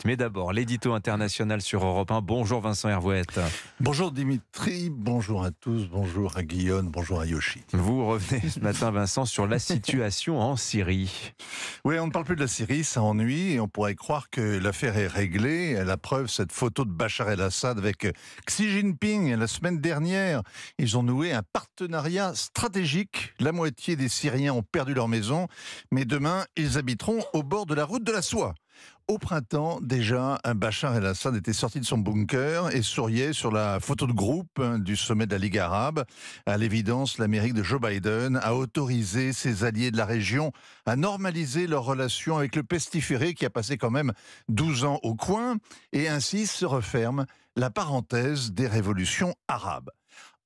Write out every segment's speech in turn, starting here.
Mais d'abord, l'édito international sur Europe 1. Bonjour Vincent Hervouette. Bonjour Dimitri, bonjour à tous, bonjour à Guillaume, bonjour à Yoshi. Vous revenez ce matin, Vincent, sur la situation en Syrie. Oui, on ne parle plus de la Syrie, ça ennuie, et on pourrait croire que l'affaire est réglée. La preuve, cette photo de Bachar el-Assad avec Xi Jinping la semaine dernière. Ils ont noué un partenariat stratégique. La moitié des Syriens ont perdu leur maison, mais demain, ils habiteront au bord de la route de la soie. Au printemps, déjà, Bachar el-Assad était sorti de son bunker et souriait sur la photo de groupe du sommet de la Ligue arabe. À l'évidence, l'Amérique de Joe Biden a autorisé ses alliés de la région à normaliser leurs relations avec le pestiféré qui a passé quand même 12 ans au coin, et ainsi se referme la parenthèse des révolutions arabes.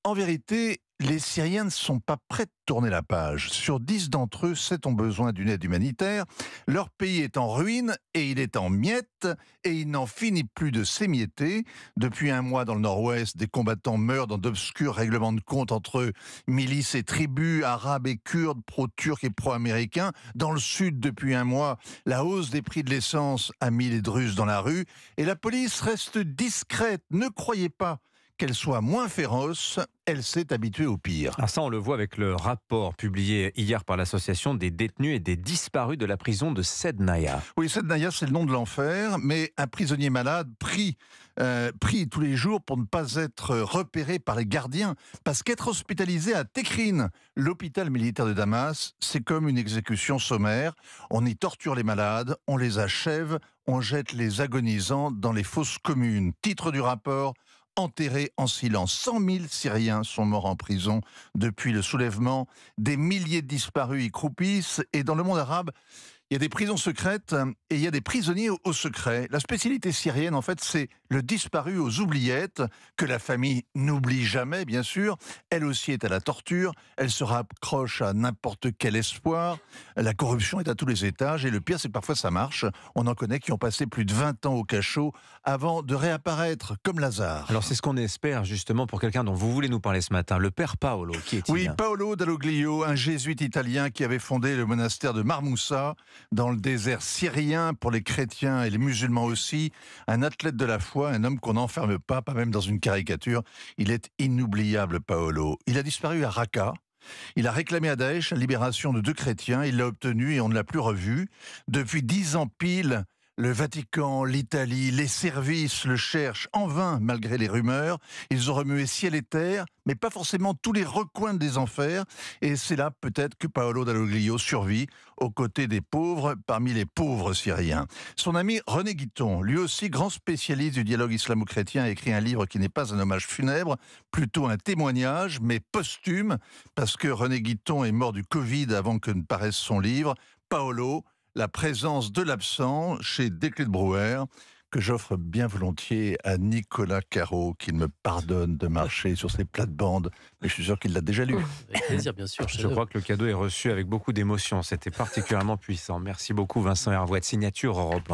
En vérité, les Syriens ne sont pas prêts de tourner la page. Sur 10 d'entre eux, 7 ont besoin d'une aide humanitaire. Leur pays est en ruine et il est en miettes, et il n'en finit plus de s'émietter. Depuis un mois dans le nord-ouest, des combattants meurent dans d'obscurs règlements de compte entre milices et tribus, arabes et kurdes, pro-turcs et pro-américains. Dans le sud, depuis un mois, la hausse des prix de l'essence a mis les Druzes dans la rue, et la police reste discrète. Ne croyez pas qu'elle soit moins féroce, elle s'est habituée au pire. Alors ça, on le voit avec le rapport publié hier par l'association des détenus et des disparus de la prison de Sednaya. Oui, Sednaya, c'est le nom de l'enfer, mais un prisonnier malade prie tous les jours pour ne pas être repéré par les gardiens, parce qu'être hospitalisé à Tekrin, l'hôpital militaire de Damas, c'est comme une exécution sommaire. On y torture les malades, on les achève, on jette les agonisants dans les fosses communes. Titre du rapport: enterrés en silence. 100 000 Syriens sont morts en prison depuis le soulèvement. Des milliers de disparus y croupissent. Et dans le monde arabe, il y a des prisons secrètes et il y a des prisonniers au secret. La spécialité syrienne, en fait, c'est le disparu aux oubliettes, que la famille n'oublie jamais, bien sûr. Elle aussi est à la torture. Elle se raccroche à n'importe quel espoir. La corruption est à tous les étages. Et le pire, c'est que parfois ça marche. On en connaît qui ont passé plus de 20 ans au cachot avant de réapparaître, comme Lazare. Alors c'est ce qu'on espère justement pour quelqu'un dont vous voulez nous parler ce matin, le père Paolo. Qui est-il ? Oui, Paolo Dalloglio, un jésuite italien qui avait fondé le monastère de Marmoussa, dans le désert syrien, pour les chrétiens et les musulmans aussi. Un athlète de la foi, un homme qu'on n'enferme pas même dans une caricature. Il est inoubliable, Paolo. Il a disparu à Raqqa. Il a réclamé à Daesh la libération de 2 chrétiens. Il l'a obtenu et on ne l'a plus revu. Depuis 10 ans pile, le Vatican, l'Italie, les services le cherchent en vain malgré les rumeurs. Ils ont remué ciel et terre, mais pas forcément tous les recoins des enfers. Et c'est là peut-être que Paolo Dalloglio survit aux côtés des pauvres, parmi les pauvres Syriens. Son ami René Guiton, lui aussi grand spécialiste du dialogue islamo-chrétien, a écrit un livre qui n'est pas un hommage funèbre, plutôt un témoignage, mais posthume, parce que René Guiton est mort du Covid avant que ne paraisse son livre. Paolo, la présence de l'absent chez Desclés de Brouwer, que j'offre bien volontiers à Nicolas Caro, qu'il me pardonne de marcher sur ses plates-bandes, mais je suis sûr qu'il l'a déjà lu. Avec plaisir, bien sûr. Je crois que le cadeau est reçu avec beaucoup d'émotion. C'était particulièrement puissant. Merci beaucoup Vincent Hervouette. Signature Europe 1.